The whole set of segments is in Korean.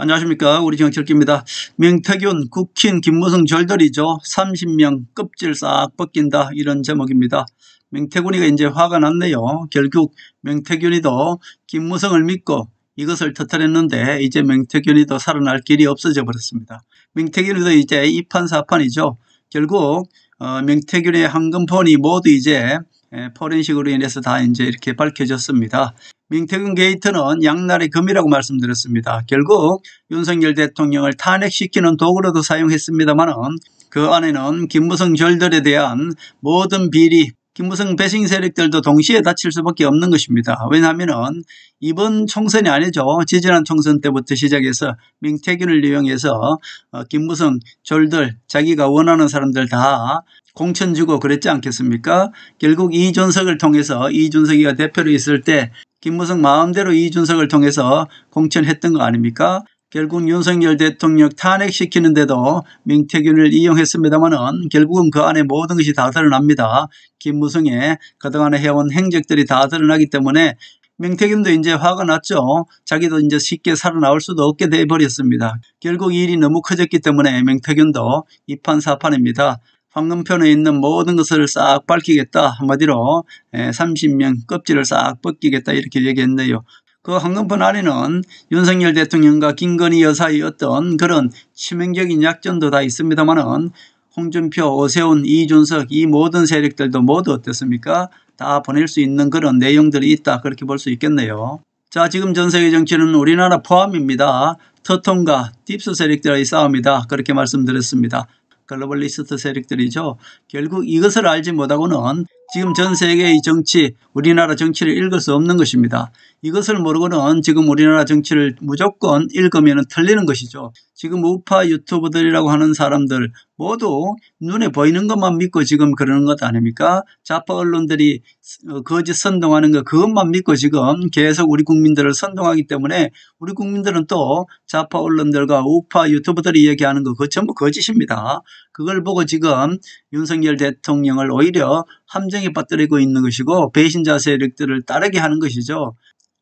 안녕하십니까. 우리 정철기입니다. 명태균, 국힘, 김무성 절들이죠. 30명 껍질 싹 벗긴다, 이런 제목입니다. 명태균이가 이제 화가 났네요. 결국 명태균이도 김무성을 믿고 이것을 터뜨렸는데 이제 명태균이도 살아날 길이 없어져 버렸습니다. 명태균이도 이제 이판사판이죠. 결국 명태균의 황금폰이 모두 이제 포렌식으로 인해서 다 이제 이렇게 밝혀졌습니다. 명태균 게이트는 양날의 검이라고 말씀드렸습니다. 결국 윤석열 대통령을 탄핵시키는 도구로도 사용했습니다만은 그 안에는 김무성 절들에 대한 모든 비리, 김무성 배신 세력들도 동시에 다칠 수밖에 없는 것입니다. 왜냐하면 이번 총선이 아니죠. 지지난 총선 때부터 시작해서 명태균을 이용해서 김무성 절들, 자기가 원하는 사람들 다 공천 주고 그랬지 않겠습니까? 결국 이준석을 통해서, 이준석이가 대표로 있을 때 김무성 마음대로 이준석을 통해서 공천했던 거 아닙니까? 결국 윤석열 대통령 탄핵시키는데도 명태균을 이용했습니다만은 결국은 그 안에 모든 것이 다 드러납니다. 김무성의 그동안에 해온 행적들이 다 드러나기 때문에 명태균도 이제 화가 났죠. 자기도 이제 쉽게 살아나올 수도 없게 돼버렸습니다. 결국 일이 너무 커졌기 때문에 명태균도 이판사판입니다. 황금편에 있는 모든 것을 싹 밝히겠다. 한마디로 30명 껍질을 싹 벗기겠다, 이렇게 얘기했네요. 그 황금편 안에는 윤석열 대통령과 김건희 여사의 어떤 그런 치명적인 약점도 다 있습니다만은 홍준표, 오세훈, 이준석 이 모든 세력들도 모두 어떻습니까? 다 보낼 수 있는 그런 내용들이 있다, 그렇게 볼 수 있겠네요. 자, 지금 전 세계 정치는 우리나라 포함입니다. 터통과 딥스 세력들의 싸움이다, 그렇게 말씀드렸습니다. 글로벌리스트 세력들이죠. 결국 이것을 알지 못하고는 지금 전 세계의 정치, 우리나라 정치를 읽을 수 없는 것입니다. 이것을 모르고는 지금 우리나라 정치를 무조건 읽으면 틀리는 것이죠. 지금 우파 유튜버들이라고 하는 사람들 모두 눈에 보이는 것만 믿고 지금 그러는 것 아닙니까? 좌파 언론들이 거짓 선동하는 것, 그것만 믿고 지금 계속 우리 국민들을 선동하기 때문에 우리 국민들은 또 좌파 언론들과 우파 유튜버들이 얘기하는 거 그거 전부 거짓입니다. 그걸 보고 지금 윤석열 대통령을 오히려 함정에 빠뜨리고 있는 것이고 배신자 세력들을 따르게 하는 것이죠.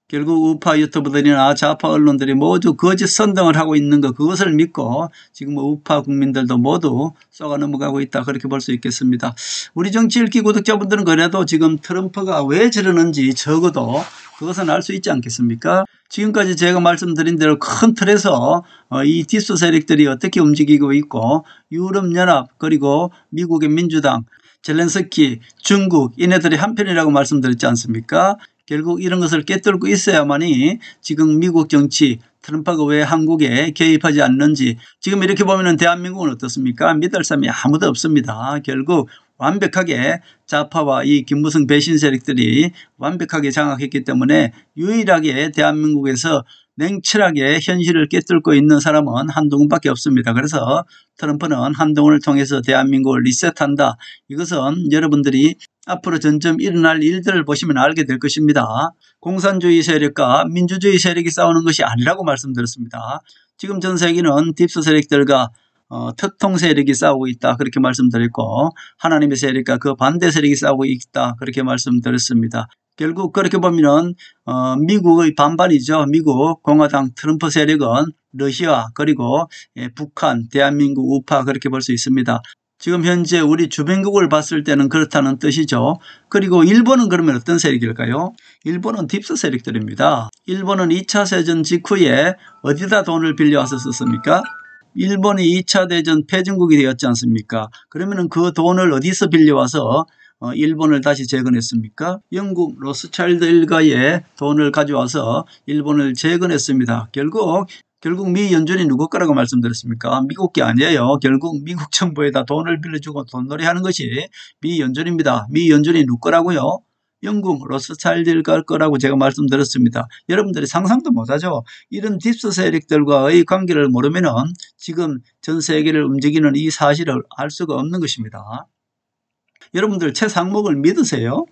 결국 우파 유튜버들이나 좌파 언론들이 모두 거짓 선동을 하고 있는 것, 그것을 믿고 지금 우파 국민들도 모두 쏘가 넘어가고 있다, 그렇게 볼 수 있겠습니다. 우리 정치 읽기 구독자분들은 그래도 지금 트럼프가 왜 저러는지 적어도 그것은 알 수 있지 않겠습니까? 지금까지 제가 말씀드린 대로 큰 틀에서 이 딥스 세력들이 어떻게 움직이고 있고 유럽연합 그리고 미국의 민주당, 젤렌스키, 중국 이네들이 한편이라고 말씀드렸지 않습니까? 결국 이런 것을 깨뚫고 있어야만이 지금 미국 정치, 트럼프가 왜 한국에 개입하지 않는지, 지금 이렇게 보면 대한민국은 어떻습니까? 믿을 사람이 아무도 없습니다. 결국 완벽하게 좌파와 이 김무성 배신 세력들이 완벽하게 장악했기 때문에 유일하게 대한민국에서 냉철하게 현실을 깨뚫고 있는 사람은 한동훈밖에 없습니다. 그래서 트럼프는 한동훈을 통해서 대한민국을 리셋한다. 이것은 여러분들이 앞으로 점점 일어날 일들을 보시면 알게 될 것입니다. 공산주의 세력과 민주주의 세력이 싸우는 것이 아니라고 말씀드렸습니다. 지금 전 세계는 딥스 세력들과 특통 세력이 싸우고 있다, 그렇게 말씀드렸고 하나님의 세력과 그 반대 세력이 싸우고 있다, 그렇게 말씀드렸습니다. 결국 그렇게 보면은 미국의 반반이죠. 미국 공화당 트럼프 세력은 러시아 그리고 북한, 대한민국 우파, 그렇게 볼 수 있습니다. 지금 현재 우리 주변국을 봤을 때는 그렇다는 뜻이죠. 그리고 일본은 그러면 어떤 세력일까요? 일본은 딥스 세력들입니다. 일본은 2차 세전 직후에 어디다 돈을 빌려와서 썼습니까? 일본이 2차 대전 패전국이 되었지 않습니까? 그러면 그 돈을 어디서 빌려와서 일본을 다시 재건했습니까? 영국 로스차일드 일가의 돈을 가져와서 일본을 재건했습니다. 결국 미 연준이 누구 거라고 말씀드렸습니까? 미국 게 아니에요. 결국 미국 정부에다 돈을 빌려주고 돈놀이 하는 것이 미 연준입니다. 미 연준이 누구 거라고요? 영국 로스차일드 일가 거라고 제가 말씀드렸습니다. 여러분들이 상상도 못하죠. 이런 딥스 세력들과의 관계를 모르면은 지금 전 세계를 움직이는 이 사실을 알 수가 없는 것입니다. 여러분들 최상목을 믿으세요?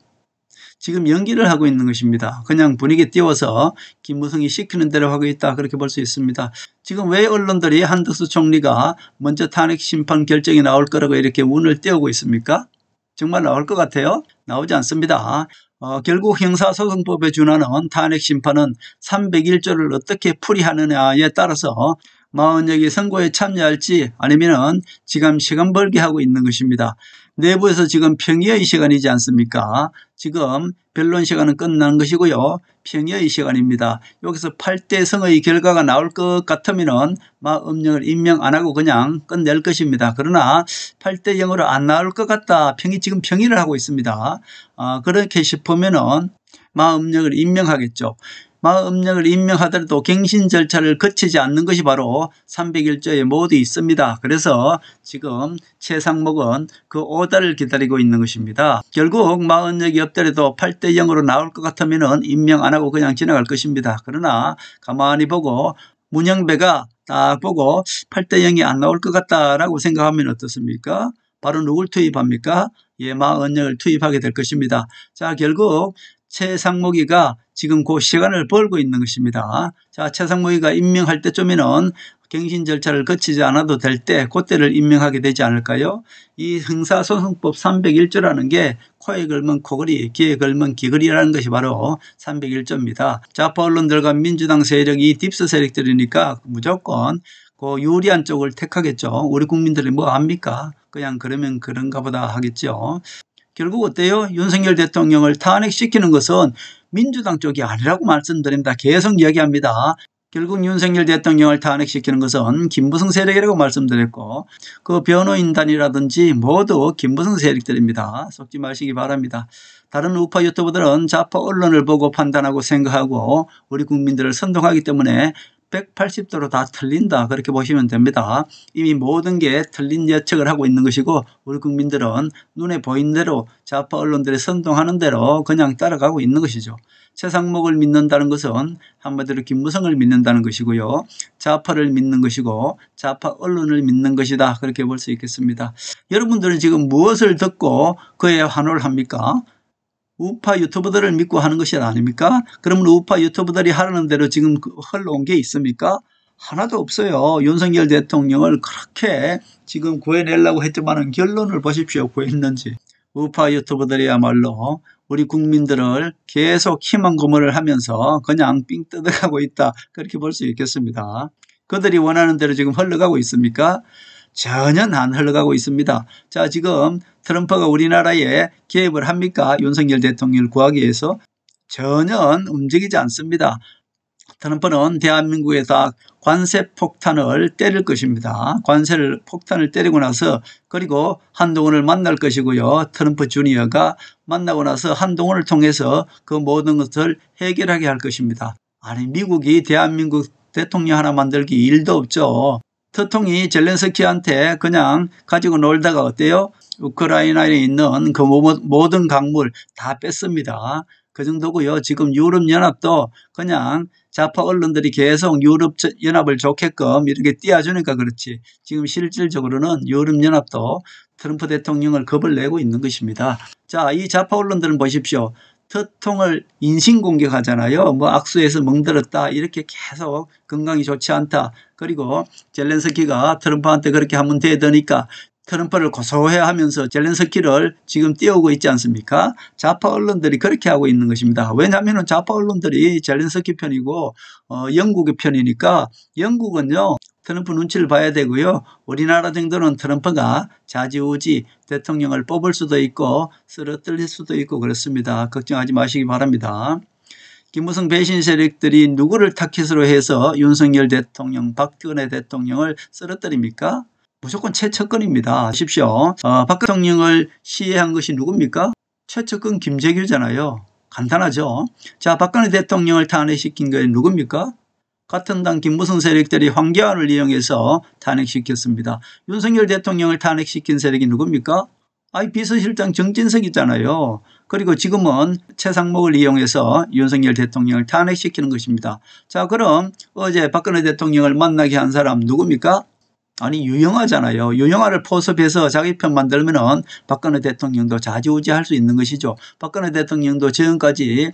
지금 연기를 하고 있는 것입니다. 그냥 분위기 띄워서 김무성이 시키는 대로 하고 있다, 그렇게 볼 수 있습니다. 지금 왜 언론들이 한덕수 총리가 먼저 탄핵 심판 결정이 나올 거라고 이렇게 운을 띄우고 있습니까? 정말 나올 것 같아요? 나오지 않습니다. 결국 형사소송법에 준하는 탄핵 심판은 301조를 어떻게 풀이하느냐에 따라서 마흔여기 선고에 참여할지 아니면은 지금 시간 벌게 하고 있는 것입니다. 내부에서 지금 평의의 시간이지 않습니까? 지금 변론 시간은 끝난 것이고요. 평의의 시간입니다. 여기서 8대 성의 결과가 나올 것 같으면은 마음령을 임명 안 하고 그냥 끝낼 것입니다. 그러나 8대 0으로 안 나올 것 같다. 지금 평의를 하고 있습니다. 그렇게 싶으면은 마음령을 임명하겠죠. 마음령을 임명하더라도 갱신 절차를 거치지 않는 것이 바로 301조에 모두 있습니다. 그래서 지금 최상목은 그 오달을 기다리고 있는 것입니다. 결국 마음력이 없더라도 8대 0으로 나올 것 같으면 임명 안 하고 그냥 지나갈 것입니다. 그러나 가만히 보고 문영배가 딱 보고 8대 0이 안 나올 것 같다라고 생각하면 어떻습니까? 바로 누굴 투입합니까? 마음력을 투입하게 될 것입니다. 자, 결국 최상목이가 지금 그 시간을 벌고 있는 것입니다. 자, 최상목이가 임명할 때쯤에는 갱신 절차를 거치지 않아도 될 때 그때를 임명하게 되지 않을까요? 이 형사소송법 301조라는 게 코에 걸면 코걸이, 귀에 걸면 귀걸이라는 것이 바로 301조입니다. 좌파 언론들과 민주당 세력이 딥스 세력들이니까 무조건 그 유리한 쪽을 택하겠죠. 우리 국민들이 뭐 합니까? 그냥 그러면 그런가 보다 하겠죠. 결국 어때요? 윤석열 대통령을 탄핵시키는 것은 민주당 쪽이 아니라고 말씀드립니다. 계속 이야기합니다. 결국 윤석열 대통령을 탄핵시키는 것은 김무성 세력이라고 말씀드렸고 그 변호인단이라든지 모두 김무성 세력들입니다. 속지 마시기 바랍니다. 다른 우파 유튜버들은 좌파 언론을 보고 판단하고 생각하고 우리 국민들을 선동하기 때문에 180도로 다 틀린다 그렇게 보시면 됩니다. 이미 모든 게 틀린 예측을 하고 있는 것이고 우리 국민들은 눈에 보인 대로 좌파 언론들이 선동하는 대로 그냥 따라가고 있는 것이죠. 최상목을 믿는다는 것은 한마디로 김무성을 믿는다는 것이고요. 좌파를 믿는 것이고 좌파 언론을 믿는 것이다 그렇게 볼 수 있겠습니다. 여러분들은 지금 무엇을 듣고 그에 환호를 합니까? 우파 유튜버들을 믿고 하는 것이 아닙니까? 그러면 우파 유튜버들이 하라는 대로 지금 흘러온 게 있습니까? 하나도 없어요. 윤석열 대통령을 그렇게 지금 구해내려고 했지만 결론을 보십시오. 구했는지. 우파 유튜버들이야말로 우리 국민들을 계속 희망 고문을 하면서 그냥 삥 뜯어가고 있다. 그렇게 볼 수 있겠습니다. 그들이 원하는 대로 지금 흘러가고 있습니까? 전혀 안 흘러가고 있습니다. 자, 지금 트럼프가 우리나라에 개입을 합니까? 윤석열 대통령을 구하기 위해서? 전혀 움직이지 않습니다. 트럼프는 대한민국에다 관세 폭탄을 때릴 것입니다. 폭탄을 때리고 나서 그리고 한동훈을 만날 것이고요. 트럼프 주니어가 만나고 나서 한동훈을 통해서 그 모든 것을 해결하게 할 것입니다. 아니 미국이 대한민국 대통령 하나 만들기 일도 없죠. 트통이 젤렌스키한테 그냥 가지고 놀다가 어때요? 우크라이나에 있는 그 모든 강물 다 뺐습니다. 그 정도고요. 지금 유럽연합도 그냥 좌파 언론들이 계속 유럽연합을 좋게끔 이렇게 띄워주니까 그렇지. 지금 실질적으로는 유럽연합도 트럼프 대통령을 겁을 내고 있는 것입니다. 자, 이 좌파 언론들은 보십시오. 트통을 인신공격하잖아요. 뭐 악수해서 멍들었다 이렇게 계속 건강이 좋지 않다. 그리고 젤렌스키가 트럼프한테 그렇게 하면 되더니까 트럼프를 고소해하면서 젤렌스키를 지금 띄우고 있지 않습니까? 좌파 언론들이 그렇게 하고 있는 것입니다. 왜냐하면 좌파 언론들이 젤렌스키 편이고 영국의 편이니까 영국은요. 트럼프 눈치를 봐야 되고요. 우리나라 정도는 트럼프가 좌지우지 대통령을 뽑을 수도 있고 쓰러뜨릴 수도 있고 그렇습니다. 걱정하지 마시기 바랍니다. 김무성 배신 세력들이 누구를 타깃으로 해서 윤석열 대통령, 박근혜 대통령을 쓰러뜨립니까? 무조건 최측근입니다. 아십시오. 박 대통령을 시해한 것이 누굽니까? 최측근 김재규잖아요. 간단하죠. 자, 박근혜 대통령을 탄핵시킨 게 누굽니까? 같은 당 김무성 세력들이 황교안을 이용해서 탄핵시켰습니다. 윤석열 대통령을 탄핵시킨 세력이 누굽니까? 비서실장 정진석이잖아요. 그리고 지금은 최상목을 이용해서 윤석열 대통령을 탄핵시키는 것입니다. 자, 그럼 어제 박근혜 대통령을 만나게 한 사람 누굽니까? 아니 유영하잖아요. 유영하를 포섭해서 자기 편 만들면은 박근혜 대통령도 좌지우지할 수 있는 것이죠. 박근혜 대통령도 지금까지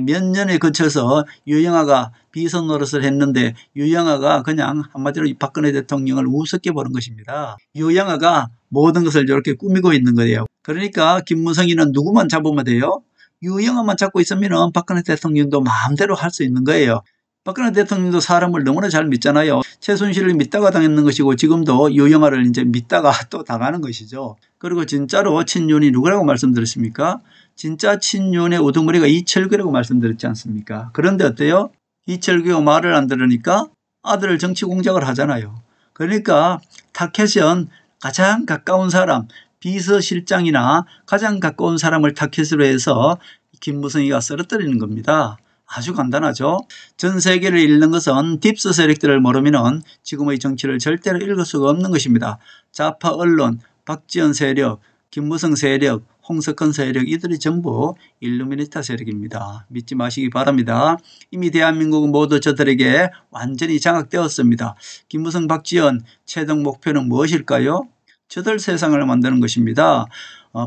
몇 년에 거쳐서 유영하가 비선 노릇을 했는데 유영하가 그냥 한마디로 박근혜 대통령을 우습게 보는 것입니다. 유영하가 모든 것을 이렇게 꾸미고 있는 거예요. 그러니까 김무성이는 누구만 잡으면 돼요? 유영아만 잡고 있으면 박근혜 대통령도 마음대로 할 수 있는 거예요. 박근혜 대통령도 사람을 너무나 잘 믿잖아요. 최순실을 믿다가 당했는 것이고 지금도 유영아를 이제 믿다가 또 당하는 것이죠. 그리고 진짜로 친윤이 누구라고 말씀드렸습니까? 진짜 친윤의 우두머리가 이철규라고 말씀드렸지 않습니까? 그런데 어때요? 이철규가 말을 안 들으니까 아들을 정치 공작을 하잖아요. 그러니까 타켓은 가장 가까운 사람, 비서실장이나 가장 가까운 사람을 타켓으로 해서 김무성이가 쓰러뜨리는 겁니다. 아주 간단하죠. 전 세계를 읽는 것은 딥스 세력들을 모르면 지금의 정치를 절대로 읽을 수가 없는 것입니다. 좌파 언론, 박지원 세력, 김무성 세력, 홍석헌 세력, 이들이 전부 일루미니타 세력입니다. 믿지 마시기 바랍니다. 이미 대한민국은 모두 저들에게 완전히 장악되었습니다. 김무성, 박지원 최종 목표는 무엇일까요? 저들 세상을 만드는 것입니다.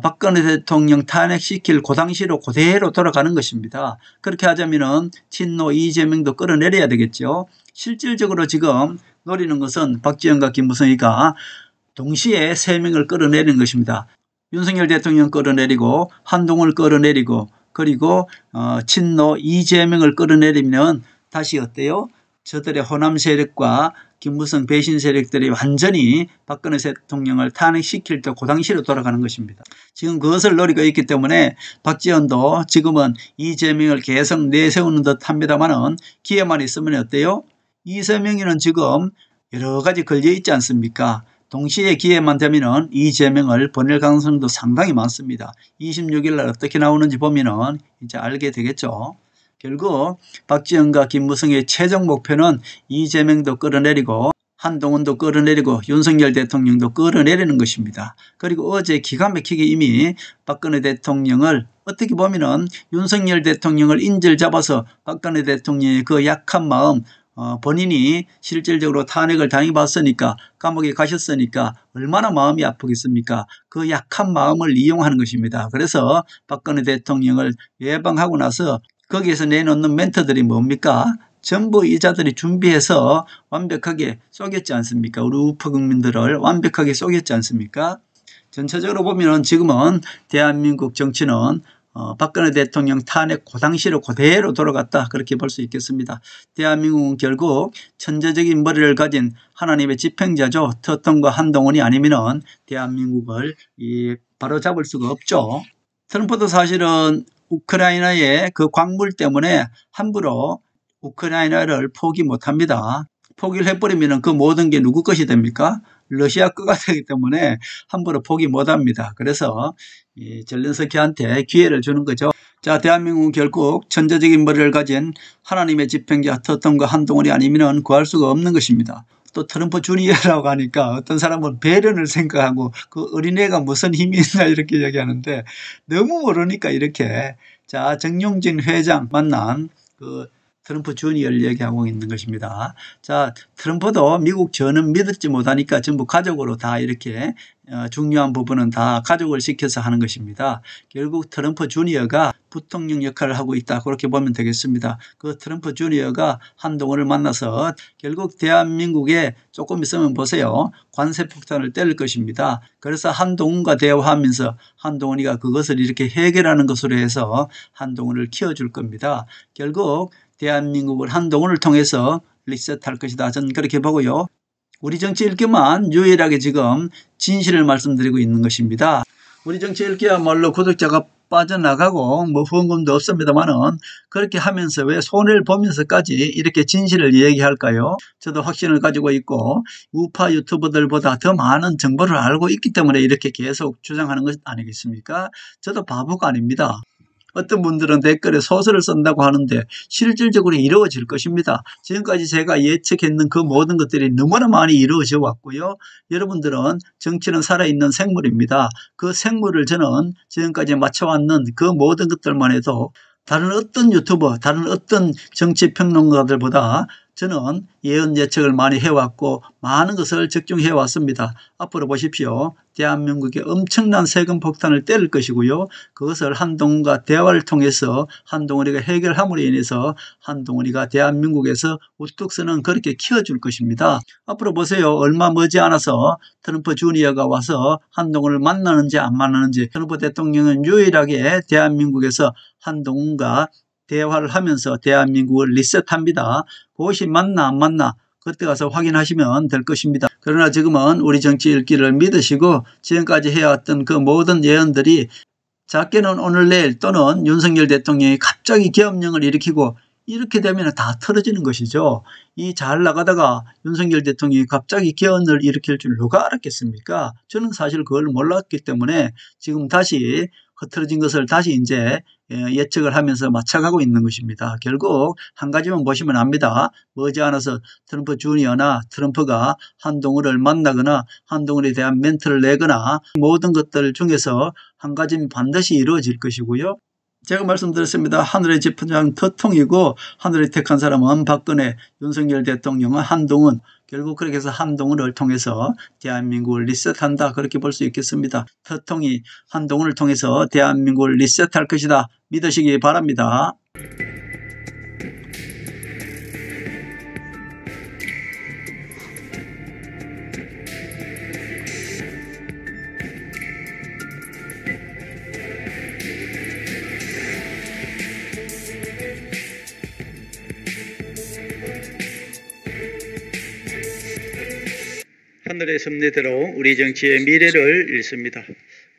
박근혜 대통령 탄핵시킬 그 당시로 그대로 돌아가는 것입니다. 그렇게 하자면은 친노 이재명도 끌어내려야 되겠죠. 실질적으로 지금 노리는 것은 박지원과 김무성이가 동시에 3명을 끌어내리는 것입니다. 윤석열 대통령 끌어내리고 한동훈을 끌어내리고 그리고 친노 이재명을 끌어내리면 다시 어때요? 저들의 호남 세력과 김무성 배신 세력들이 완전히 박근혜 대통령을 탄핵시킬 때 그 당시로 돌아가는 것입니다. 지금 그것을 노리고 있기 때문에 박지원도 지금은 이재명을 계속 내세우는 듯 합니다만은 기회만 있으면 어때요? 이재명이는 지금 여러 가지 걸려 있지 않습니까? 동시에 기회만 되면은 이재명을 보낼 가능성도 상당히 많습니다. 26일 날 어떻게 나오는지 보면은 이제 알게 되겠죠. 결국 박지원과 김무성의 최종 목표는 이재명도 끌어내리고 한동훈도 끌어내리고 윤석열 대통령도 끌어내리는 것입니다. 그리고 어제 기가 막히게 이미 박근혜 대통령을 어떻게 보면은 윤석열 대통령을 인질 잡아서 박근혜 대통령의 그 약한 마음 본인이 실질적으로 탄핵을 당해봤으니까 감옥에 가셨으니까 얼마나 마음이 아프겠습니까? 그 약한 마음을 이용하는 것입니다. 그래서 박근혜 대통령을 예방하고 나서 거기에서 내놓는 멘트들이 뭡니까? 전부 이자들이 준비해서 완벽하게 쏘겠지 않습니까? 우리 우파 국민들을 완벽하게 쏘겠지 않습니까? 전체적으로 보면 지금은 대한민국 정치는 박근혜 대통령 탄핵 그 당시로 그대로 돌아갔다 그렇게 볼 수 있겠습니다. 대한민국은 결국 천재적인 머리를 가진 하나님의 집행자죠. 특검과 한동훈이 아니면 대한민국을 바로잡을 수가 없죠. 트럼프도 사실은 우크라이나의 그 광물 때문에 함부로 우크라이나를 포기 못합니다. 포기를 해버리면 그 모든 게 누구 것이 됩니까? 러시아 거가 되기 때문에 함부로 포기 못합니다. 그래서 젤렌스키한테 기회를 주는 거죠. 자, 대한민국은 결국 천재적인 머리를 가진 하나님의 집행자 특검과 한동훈이 아니면 구할 수가 없는 것입니다. 또 트럼프 주니어라고 하니까 어떤 사람은 배련을 생각하고 그 어린애가 무슨 힘이 있나 이렇게 얘기하는데 너무 모르니까 이렇게 자 정용진 회장 만난 그 트럼프 주니어를 얘기하고 있는 것입니다. 자, 트럼프도 미국 전은 믿지 못하니까 전부 가족으로 다 이렇게 중요한 부분은 다 가족을 시켜서 하는 것입니다. 결국 트럼프 주니어가 부통령 역할을 하고 있다 그렇게 보면 되겠습니다. 그 트럼프 주니어가 한동훈을 만나서 결국 대한민국에 조금 있으면 보세요. 관세 폭탄을 때릴 것입니다. 그래서 한동훈과 대화하면서 한동훈이가 그것을 이렇게 해결하는 것으로 해서 한동훈을 키워줄 겁니다. 결국 대한민국을 한동훈을 통해서 리셋할 것이다. 저는 그렇게 보고요. 우리 정치 읽기만 유일하게 지금 진실을 말씀드리고 있는 것입니다. 우리 정치 읽기야말로 구독자가 빠져나가고 뭐 후원금도 없습니다만은 그렇게 하면서 왜 손해를 보면서까지 이렇게 진실을 얘기할까요? 저도 확신을 가지고 있고 우파 유튜버들보다 더 많은 정보를 알고 있기 때문에 이렇게 계속 주장하는 것 아니겠습니까? 저도 바보가 아닙니다. 어떤 분들은 댓글에 소설을 쓴다고 하는데 실질적으로 이루어질 것입니다. 지금까지 제가 예측했는 그 모든 것들이 너무나 많이 이루어져 왔고요. 여러분들은 정치는 살아있는 생물입니다. 그 생물을 저는 지금까지 맞춰왔는 그 모든 것들만 해도 다른 어떤 유튜버, 다른 어떤 정치평론가들보다 저는 예언 예측을 많이 해왔고 많은 것을 적중해 왔습니다. 앞으로 보십시오. 대한민국에 엄청난 세금 폭탄을 때릴 것이고요. 그것을 한동훈과 대화를 통해서 한동훈이가 해결함으로 인해서 한동훈이가 대한민국에서 우뚝 서는 그렇게 키워줄 것입니다. 앞으로 보세요. 얼마 머지않아서 트럼프 주니어가 와서 한동훈을 만나는지 안 만나는지. 트럼프 대통령은 유일하게 대한민국에서 한동훈과 대화를 하면서 대한민국을 리셋합니다. 그것이 맞나 안 맞나 그때 가서 확인하시면 될 것입니다. 그러나 지금은 우리 정치 읽기를 믿으시고 지금까지 해왔던 그 모든 예언들이 작게는 오늘 내일 또는 윤석열 대통령이 갑자기 계엄령을 일으키고 이렇게 되면 다 틀어지는 것이죠. 이 잘 나가다가 윤석열 대통령이 갑자기 계엄을 일으킬 줄 누가 알았겠습니까? 저는 사실 그걸 몰랐기 때문에 지금 다시 흐트러진 것을 다시 이제 예측을 하면서 맞춰가고 있는 것입니다. 결국 한 가지만 보시면 압니다. 머지않아서 트럼프 주니어나 트럼프가 한동훈을 만나거나 한동훈에 대한 멘트를 내거나 모든 것들 중에서 한 가지는 반드시 이루어질 것이고요. 제가 말씀드렸습니다. 하늘의 재판장 터통이고 하늘이 택한 사람은 박근혜, 윤석열 대통령은 한동훈. 결국 그렇게 해서 한동훈을 통해서 대한민국을 리셋한다 그렇게 볼 수 있겠습니다. 터통이 한동훈을 통해서 대한민국을 리셋할 것이다 믿으시기 바랍니다. 하늘의 섭리대로 우리 정치의 미래를 읽습니다.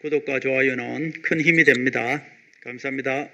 구독과 좋아요는 큰 힘이 됩니다. 감사합니다.